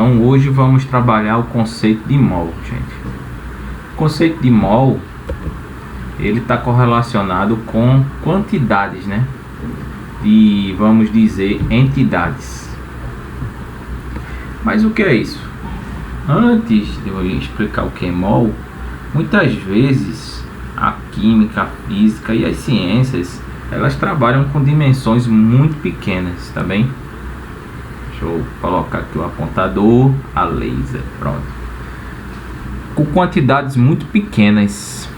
Então hoje vamos trabalhar o conceito de mol, gente. O conceito de mol, ele está correlacionado com quantidades, né? De, vamos dizer, entidades. Mas o que é isso? Antes de eu explicar o que é mol, muitas vezes a química, a física e as ciências, elas trabalham com dimensões muito pequenas, tá bem? Deixa eu colocar aqui o apontador a laser, pronto. Com quantidades muito pequenas.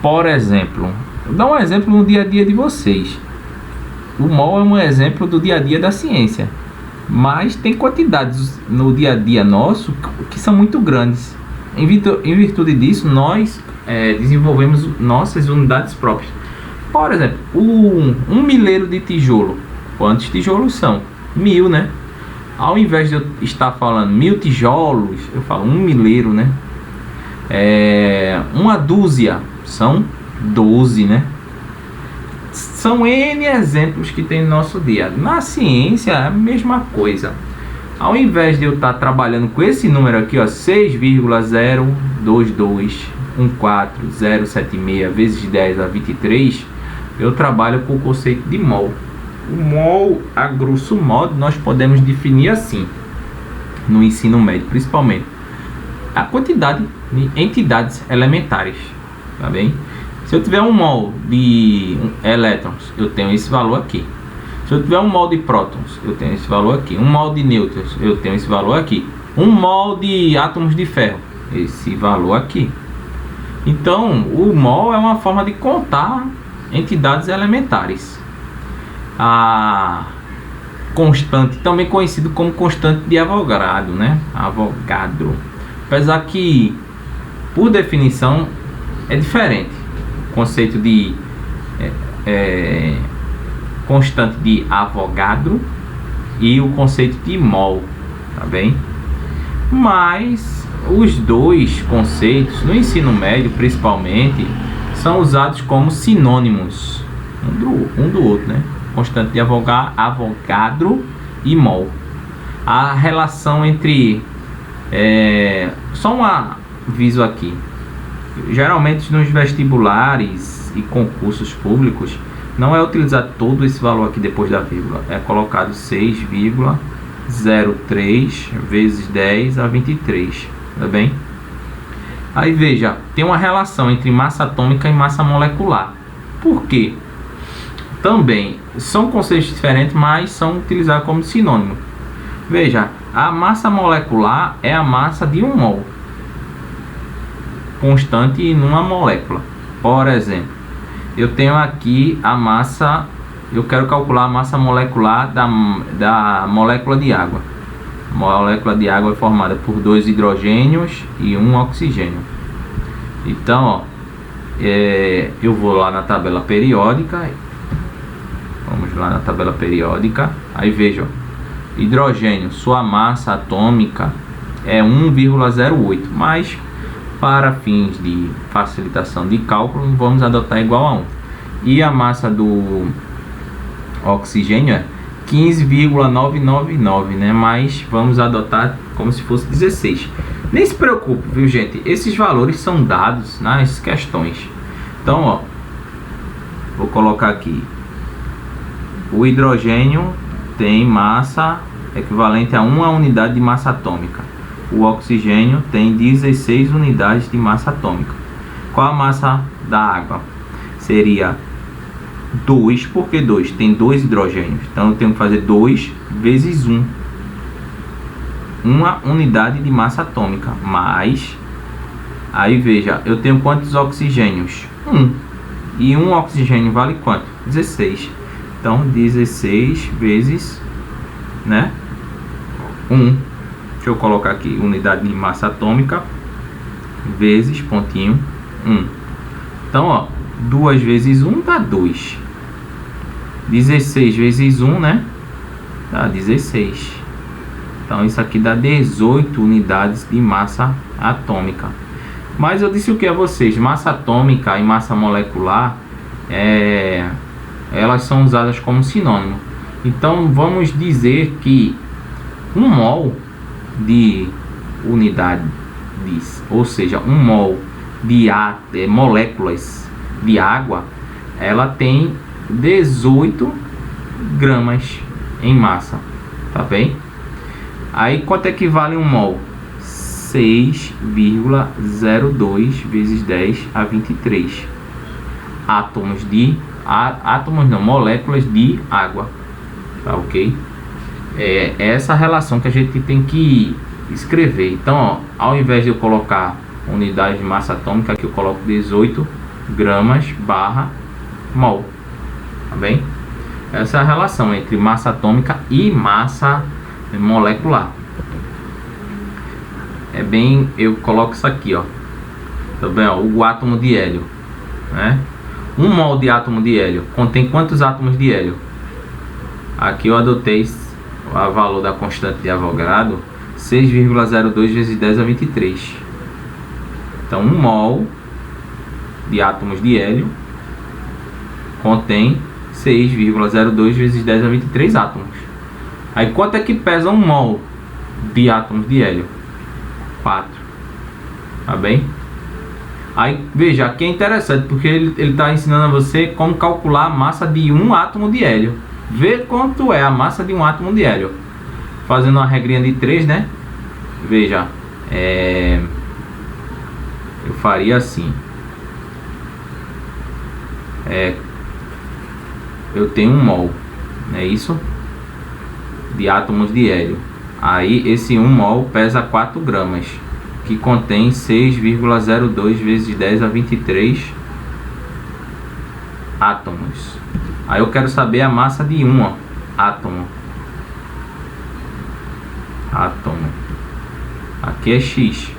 Por exemplo, vou dar um exemplo no dia a dia de vocês. O mol é um exemplo do dia a dia da ciência, mas tem quantidades no dia a dia nosso que são muito grandes. Em virtude disso, nós desenvolvemos nossas unidades próprias. Por exemplo, um milheiro de tijolo. Quantos tijolos são? 1000, né? Ao invés de eu estar falando 1000 tijolos, eu falo um milheiro, né? Uma dúzia são 12, né? São N exemplos que tem no nosso dia. Na ciência é a mesma coisa. Ao invés de eu estar trabalhando com esse número aqui, ó, 6,02214,076 vezes 10 a 23, eu trabalho com o conceito de mol. O mol, a grosso modo, nós podemos definir assim, no ensino médio principalmente, a quantidade de entidades elementares, tá bem? Se eu tiver um mol de elétrons, eu tenho esse valor aqui. Se eu tiver um mol de prótons, eu tenho esse valor aqui. Um mol de nêutrons, eu tenho esse valor aqui. Um mol de átomos de ferro, esse valor aqui. Então, o mol é uma forma de contar entidades elementares. A constante, também conhecido como constante de Avogadro, né? Avogadro. Apesar que, por definição, é diferente. O conceito de constante de Avogadro e o conceito de mol, tá bem? Mas os dois conceitos, no ensino médio principalmente, são usados como sinônimos um do outro, né? Constante de Avogadro e mol. A relação entre só um aviso aqui. Geralmente nos vestibulares e concursos públicos não é utilizado todo esse valor aqui depois da vírgula. É colocado 6,03 vezes 10 a 23, tá bem? Aí veja, tem uma relação entre massa atômica e massa molecular. Por quê? Também são conceitos diferentes, mas são utilizados como sinônimo. Veja, a massa molecular é a massa de um mol constante numa molécula. Por exemplo, eu tenho aqui a massa, eu quero calcular a massa molecular da molécula de água. A molécula de água é formada por 2 hidrogênios e 1 oxigênio. Então, ó, eu vou lá na tabela periódica. Vamos lá na tabela periódica. Aí veja, ó, hidrogênio, sua massa atômica é 1,08, mas para fins de facilitação de cálculo, vamos adotar igual a 1. E a massa do oxigênio é 15,999, né? Mas vamos adotar como se fosse 16. Nem se preocupe, viu, gente? Esses valores são dados nas questões. Então, ó, vou colocar aqui. O hidrogênio tem massa equivalente a 1 unidade de massa atômica. O oxigênio tem 16 unidades de massa atômica. Qual a massa da água? Seria 2, porque 2 tem 2 hidrogênios. Então eu tenho que fazer 2 vezes 1. Uma unidade de massa atômica. Mais, aí veja, eu tenho quantos oxigênios? 1. E um oxigênio vale quanto? 16. Então 16 vezes, né, 1. Deixa eu colocar aqui, unidade de massa atômica vezes pontinho 1. Então, ó, 2 vezes 1 dá 2. 16 vezes 1, né? Dá 16. Então, isso aqui dá 18 unidades de massa atômica. Mas eu disse o que a vocês? Massa atômica e massa molecular, elas são usadas como sinônimo. Então, vamos dizer que Um mol de unidade, ou seja, um mol de moléculas de água, ela tem 18 gramas em massa, tá bem? Aí quanto equivale um mol? 6,02 vezes 10 a 23 moléculas de água, tá ok? É essa relação que a gente tem que escrever. Então, ó, ao invés de eu colocar unidade de massa atômica, aqui eu coloco 18 gramas barra mol, tá bem? Essa é a relação entre massa atômica e massa molecular. Eu coloco isso aqui, ó, tá bem, ó, o átomo de hélio, né? Um mol de átomo de hélio contém quantos átomos de hélio? Aqui eu adotei o valor da constante de Avogadro, 6,02 vezes 10 a 23. Então, um mol de átomos de hélio contém 6,02 vezes 10 a 23 átomos. Aí, quanto é que pesa um mol de átomos de hélio? 4. Tá bem? Aí, veja, aqui é interessante, porque ele está ensinando a você como calcular a massa de um átomo de hélio. Vê quanto é a massa de um átomo de hélio. Fazendo uma regrinha de 3, né? Veja, eu faria assim. Eu tenho um mol, não é isso? De átomos de hélio. Aí esse 1 mol pesa 4 gramas, que contém 6,02 vezes 10 a 23 átomos. Aí eu quero saber a massa de um átomo. Aqui é X.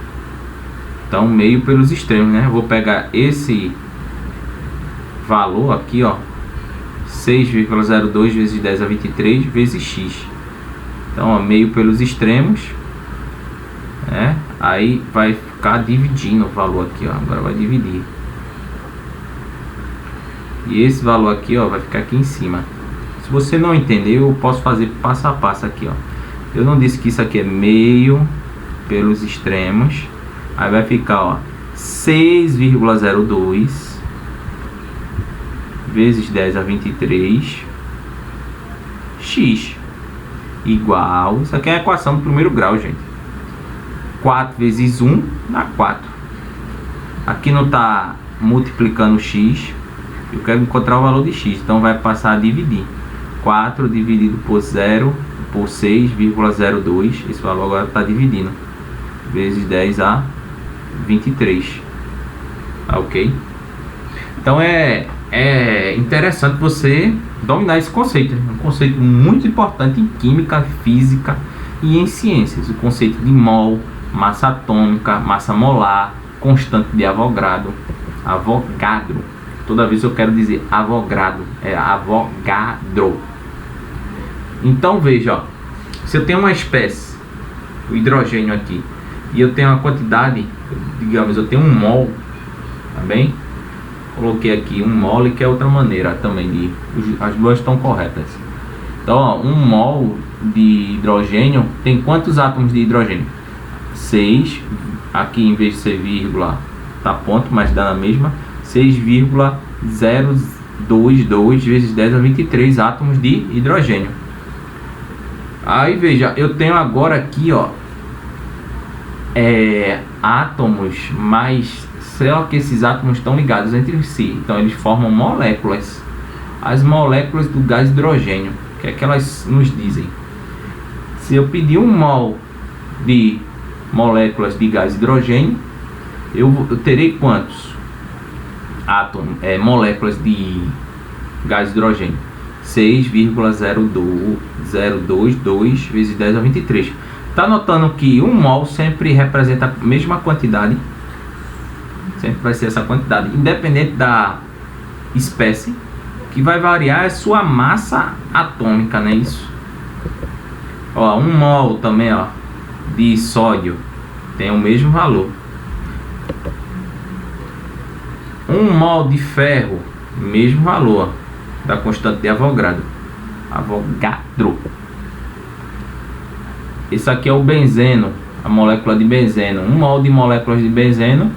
Então meio pelos extremos, né? Eu vou pegar esse valor aqui, ó, 6,02 vezes 10 a 23 vezes X. Então, ó, meio pelos extremos, né? Aí vai ficar dividindo o valor aqui, ó. Agora vai dividir. E esse valor aqui, ó, vai ficar aqui em cima. Se você não entendeu, eu posso fazer passo a passo aqui, ó. Eu não disse que isso aqui é meio pelos extremos. Aí vai ficar, ó, 6,02 vezes 10 a 23 x igual, isso aqui é a equação do primeiro grau, gente. 4 vezes 1 dá 4. Aqui não está multiplicando x. Eu quero encontrar o valor de x, então vai passar a dividir. 4 dividido por 0 por 6,02, esse valor agora está dividindo, vezes 10 a 23. Tá ok? Então é interessante você dominar esse conceito, um conceito muito importante em química, física e em ciências. O conceito de mol, massa atômica, massa molar, constante de Avogadro. Toda vez eu quero dizer Avogadro, é Avogadro. Então veja, ó, se eu tenho uma espécie, o hidrogênio aqui, e eu tenho uma quantidade, digamos, eu tenho um mol, tá bem? Coloquei aqui um mol, que é outra maneira também as duas estão corretas. Então, ó, um mol de hidrogênio tem quantos átomos de hidrogênio? 6. Aqui em vez de ser vírgula tá ponto, mas dá na mesma. 6,022 vezes 10 a 23 átomos de hidrogênio. Aí veja, eu tenho agora aqui, ó, átomos, mas só que esses átomos estão ligados entre si, então eles formam moléculas. As moléculas do gás hidrogênio, o que é que elas nos dizem? Se eu pedir um mol de moléculas de gás hidrogênio, eu terei quantos átomos, moléculas de gás hidrogênio? 6,0222 vezes 10 a 23. Tá notando que um mol sempre representa a mesma quantidade? Sempre vai ser essa quantidade, independente da espécie. Que vai variar é sua massa atômica, não é isso? Ó, um mol também, ó, de sódio tem o mesmo valor. Um mol de ferro, mesmo valor, ó, da constante de Avogadro. esse aqui é o benzeno, a molécula de benzeno. 1 mol de moléculas de benzeno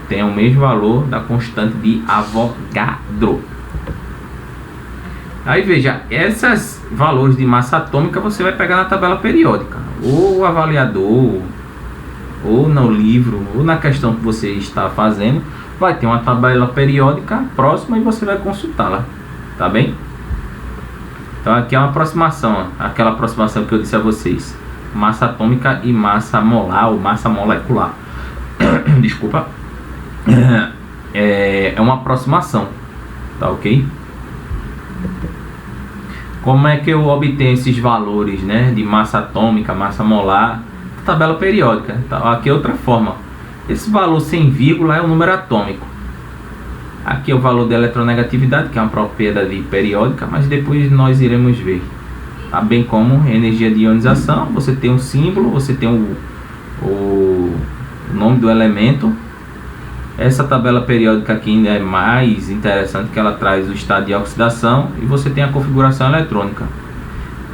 tem o mesmo valor da constante de Avogadro. Aí veja, esses valores de massa atômica você vai pegar na tabela periódica, ou o avaliador, ou no livro, ou na questão que você está fazendo, vai ter uma tabela periódica próxima e você vai consultá-la, tá bem? Então aqui é uma aproximação, aquela aproximação que eu disse a vocês, massa atômica e massa molar ou massa molecular. Desculpa. É uma aproximação, tá ok? Como é que eu obtenho esses valores, né, de massa atômica, massa molar, tabela periódica? Então, aqui é outra forma. Esse valor sem vírgula é o número atômico. Aqui é o valor da eletronegatividade, que é uma propriedade periódica, mas depois nós iremos ver. Tá? Bem como energia de ionização, você tem um símbolo, você tem o nome do elemento. Essa tabela periódica aqui ainda é mais interessante, que ela traz o estado de oxidação e você tem a configuração eletrônica.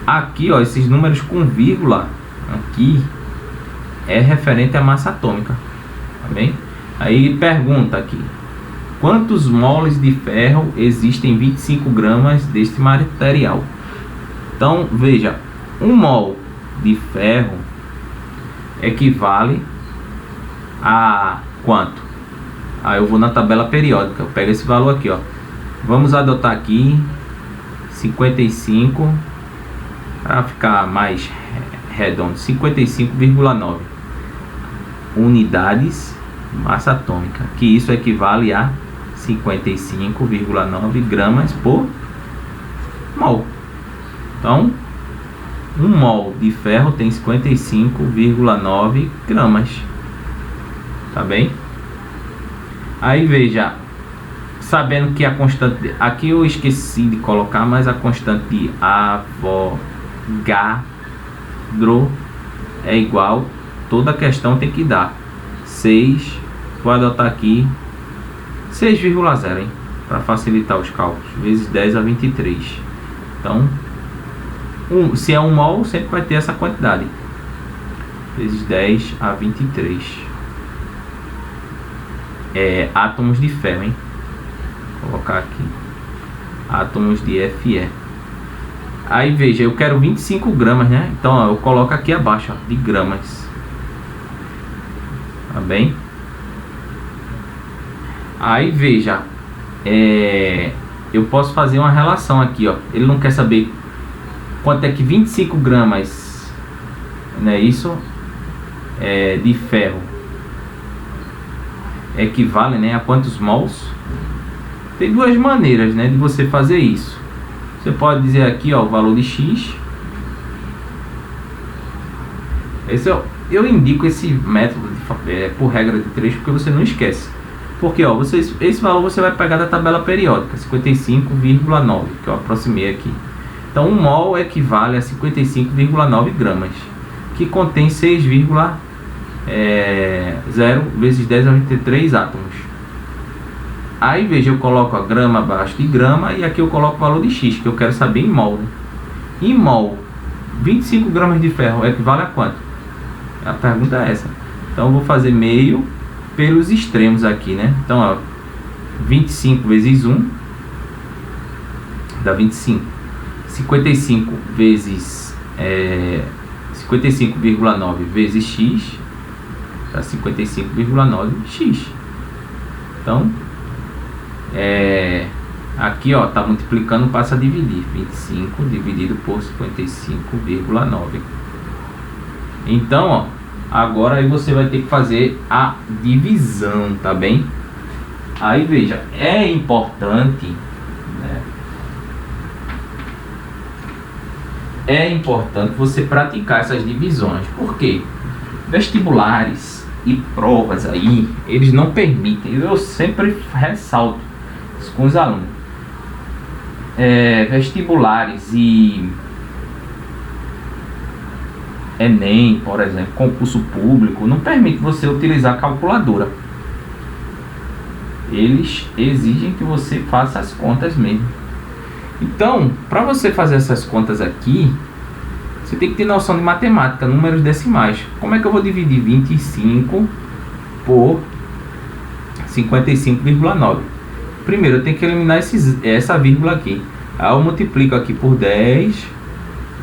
Aqui, ó, esses números com vírgula aqui é referente à massa atômica, tá bem? Aí pergunta aqui: quantos moles de ferro existem em 25 gramas deste material? Então, veja, 1 mol de ferro equivale a quanto? Aí eu vou na tabela periódica, eu pego esse valor aqui, ó. Vamos adotar aqui 55 para ficar mais redondo, 55,9 unidades de massa atômica, que isso equivale a 55,9 gramas por mol. Então, 1 mol de ferro tem 55,9 gramas, tá bem? Aí veja, sabendo que a constante, aqui eu esqueci de colocar, mas a constante de Avogadro é igual, toda questão tem que dar 6, vou adotar aqui 6,0, hein, para facilitar os cálculos, vezes 10 a 23. Então, se é 1 mol, sempre vai ter essa quantidade, vezes 10 a 23. Átomos de ferro, hein? Vou colocar aqui átomos de Fe. Aí veja, eu quero 25 gramas, né? Então ó, eu coloco aqui abaixo, ó, de gramas, tá bem? Aí veja, eu posso fazer uma relação aqui, ó. Ele não quer saber quanto é que 25 gramas, né, isso de ferro equivale, né, a quantos mols. Tem duas maneiras, né, de você fazer isso. Você pode dizer aqui, ó, o valor de X. Esse eu indico esse método por regra de 3, porque você não esquece. Porque ó, esse valor você vai pegar da tabela periódica, 55,9, que eu aproximei aqui. Então 1 mol equivale a 55,9 gramas, que contém 6,0 vezes 10 a 23 átomos. Aí veja, eu coloco a grama abaixo de grama e aqui eu coloco o valor de X, que eu quero saber em mol, né? Em mol, 25 gramas de ferro equivale a quanto? A pergunta é essa. Então eu vou fazer meio pelos extremos aqui, né? Então ó, 25 vezes 1 dá 25. 55 vezes 55,9 vezes X dá 55,9x. Então aqui ó, tá multiplicando, passa a dividir 25 dividido por 55,9. Então ó, agora aí você vai ter que fazer a divisão, tá bem? Aí veja, é importante, né? É importante você praticar essas divisões, porque vestibulares e provas aí, eles não permitem, eu sempre ressalto isso com os alunos, vestibulares e Enem, por exemplo, concurso público, não permite você utilizar calculadora. Eles exigem que você faça as contas mesmo. Então, para você fazer essas contas aqui, Você tem que ter noção de matemática, números decimais. Como é que eu vou dividir 25 por 55,9? Primeiro eu tenho que eliminar essa vírgula aqui. Aí eu multiplico aqui por 10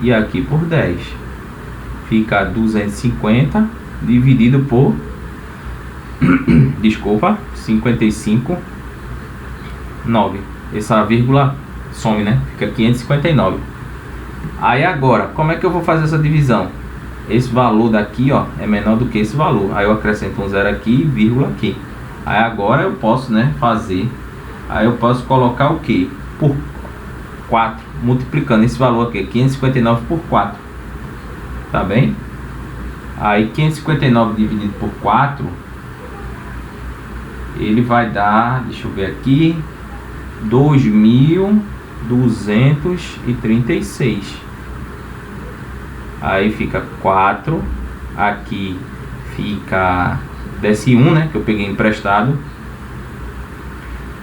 e aqui por 10. Fica 250 dividido por desculpa, 55,9. Essa vírgula some, né? Fica 559. Aí agora, como é que eu vou fazer essa divisão? Esse valor daqui, ó, é menor do que esse valor. Aí eu acrescento um zero aqui e vírgula aqui. Aí agora eu posso, né, fazer. Aí eu posso colocar o que? Por 4, multiplicando esse valor aqui, 559 por 4. Tá bem? Aí 559 dividido por 4, ele vai dar, deixa eu ver aqui, 2.236. Aí fica 4, aqui fica, desce 1, né, que eu peguei emprestado.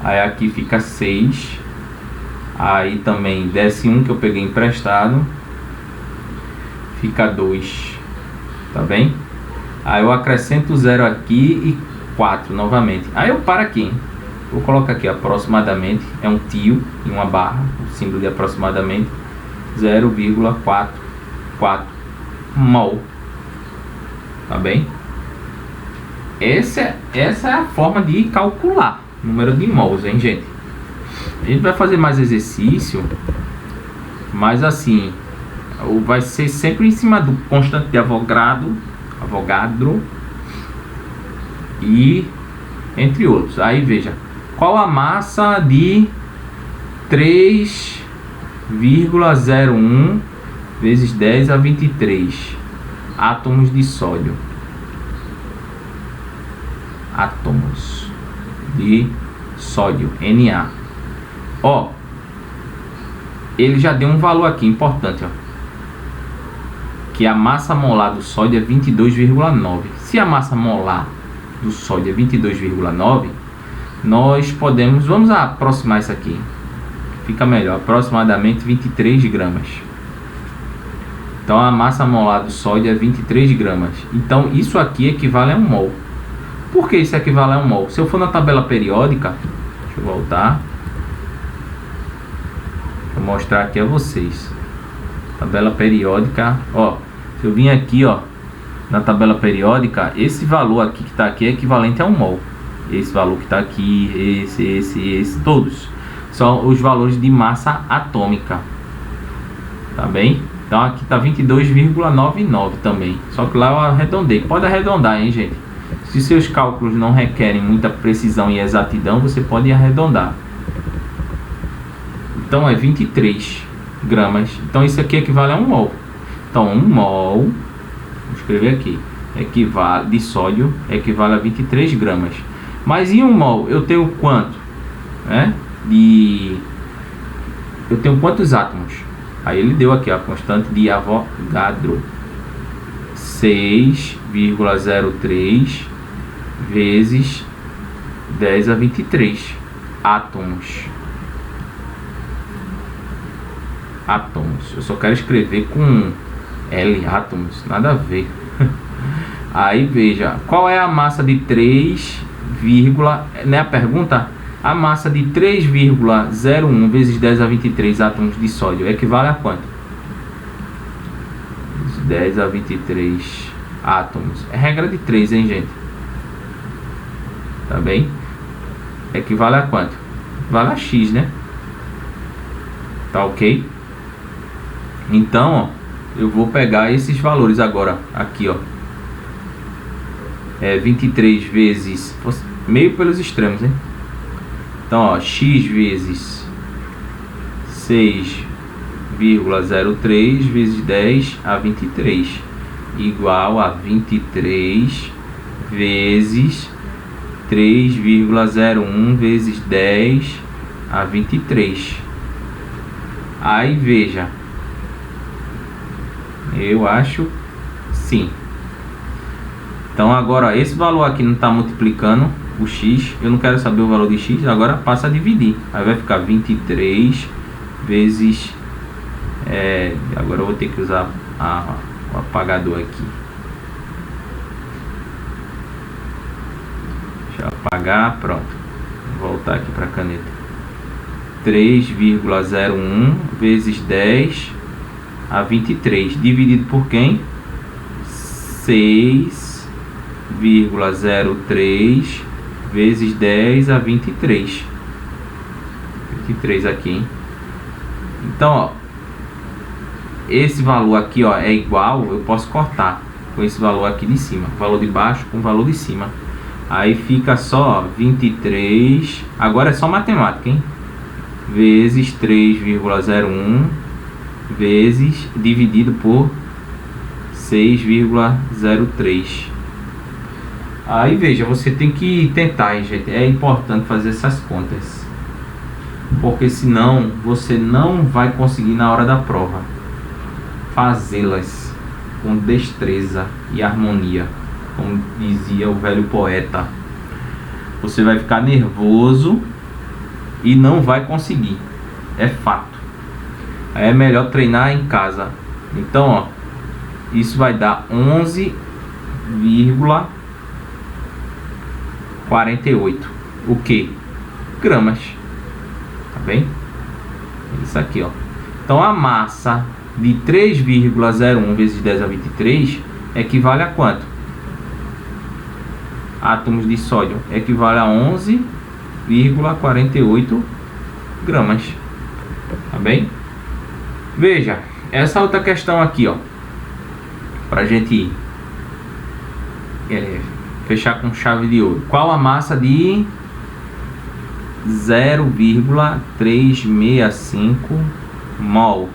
Aí aqui fica 6. Aí também desce 1 que eu peguei emprestado. Fica 2. Tá bem? Aí eu acrescento 0 aqui e 4 novamente. Aí eu paro aqui, hein? Vou colocar aqui aproximadamente. É um tio em uma barra. O símbolo de aproximadamente 0,44 mol. Tá bem? Essa é a forma de calcular número de mols, hein, gente? A gente vai fazer mais exercício, mas assim, vai ser sempre em cima do constante de Avogadro e entre outros. Aí veja, qual a massa de 3,01 vezes 10 a 23 átomos de sódio? Átomos de sódio, Na. Ó, ele já deu um valor aqui importante, ó, que a massa molar do sódio é 22,9. Se a massa molar do sódio é 22,9, nós podemos, vamos aproximar isso aqui, fica melhor, aproximadamente 23 gramas. Então a massa molar do sódio é 23 gramas. Então isso aqui equivale a 1 mol. Por que isso equivale a 1 mol? Se eu for na tabela periódica, deixa eu voltar, vou mostrar aqui a vocês. Tabela periódica, ó, se eu vim aqui, ó, na tabela periódica, esse valor aqui que está aqui é equivalente a 1 mol. Esse valor que está aqui, esse, todos são os valores de massa atômica. Tá bem? Então aqui está 22,99 também. Só que lá eu arredondei. Pode arredondar, hein, gente? Se seus cálculos não requerem muita precisão e exatidão, você pode arredondar. Então é 23 gramas. Então isso aqui equivale a 1 mol. Então 1 mol, vou escrever aqui, equivale, de sódio equivale a 23 gramas. Mas em 1 mol eu tenho quanto? Eu tenho quantos átomos? Aí ele deu aqui a constante de Avogadro, 6,03 vezes 10 a 23 átomos. Átomos. Eu só quero escrever com L, átomos, nada a ver. Aí veja, qual é a massa de 3, né, a pergunta? A massa de 3,01 vezes 10 a 23 átomos de sódio equivale a quanto? 10 a 23 átomos. É regra de 3, hein, gente? Tá bem? Equivale a quanto? Vale a X, né? Tá ok? Então, ó, eu vou pegar esses valores agora, aqui, ó. 23 vezes, meio pelos extremos, né? Então, ó, X vezes 6,03 vezes 10 a 23 igual a 23 vezes 3,01 vezes 10 a 23. Aí veja, eu acho sim. Então agora, ó, esse valor aqui não está multiplicando o x, eu não quero saber o valor de x, agora passa a dividir. Aí vai ficar 23 vezes agora eu vou ter que usar o apagador aqui. Deixa eu apagar, pronto. Vou voltar aqui para a caneta. 3,01 vezes 10 a 23, dividido por quem? 6,03 vezes 10 a 23. 23 aqui, hein? Então, ó, esse valor aqui, ó, é igual, eu posso cortar com esse valor aqui de cima, valor de baixo com o valor de cima. Aí fica só, ó, 23, agora é só matemática, hein? Vezes 3,01 vezes dividido por 6,03. Aí veja, você tem que tentar, hein, gente. É importante fazer essas contas, porque senão você não vai conseguir na hora da prova fazê-las com destreza e harmonia, como dizia o velho poeta. Você vai ficar nervoso e não vai conseguir, é fato. É melhor treinar em casa. Então, ó, isso vai dar 11,48. O que? Gramas. Tá bem? Isso aqui, ó. Então a massa de 3,01 vezes 10 a 23 equivale a quanto? Átomos de sódio. Equivale a 11,48 gramas. Tá bem? Veja, essa outra questão aqui, ó, pra gente fechar com chave de ouro. Qual a massa de 0,365 mol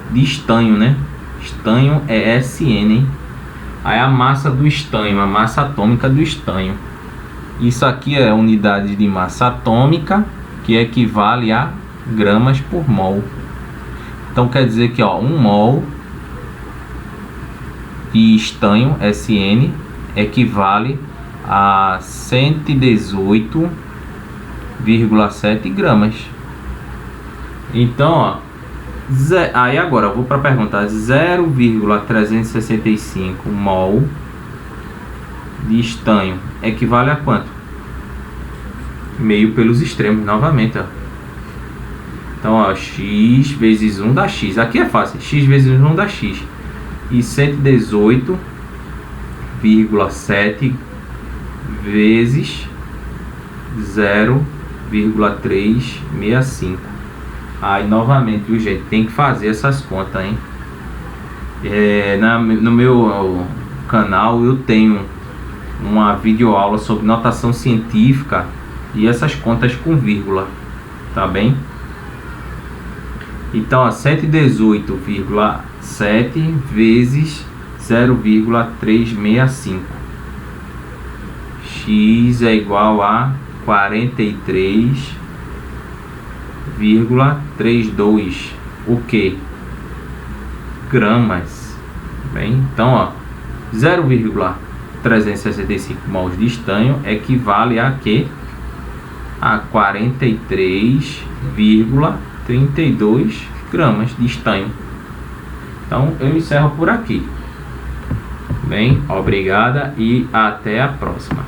de estanho, né? Estanho é SN, hein? Aí a massa do estanho, a massa atômica do estanho. Isso aqui é unidade de massa atômica, que equivale a gramas por mol. Então quer dizer que, ó, 1 mol de estanho SN equivale a 118,7 gramas. Então, ó, aí agora eu vou para a pergunta. 0,365 mol de estanho equivale a quanto? Meio pelos extremos novamente, ó. Então, ó, x vezes 1 dá x. Aqui é fácil, x vezes 1 dá x. E 118,7 vezes 0,365. Aí novamente, viu, gente? Tem que fazer essas contas, hein? No meu canal eu tenho uma videoaula sobre notação científica e essas contas com vírgula, tá bem? Então, 118,7 vezes 0,365. X é igual a 43,32. O que? Gramas. Bem, então, ó, 0,365 mols de estanho equivale a que? A 43,32 gramas de estanho. Então eu encerro por aqui. Bem, obrigada e até a próxima.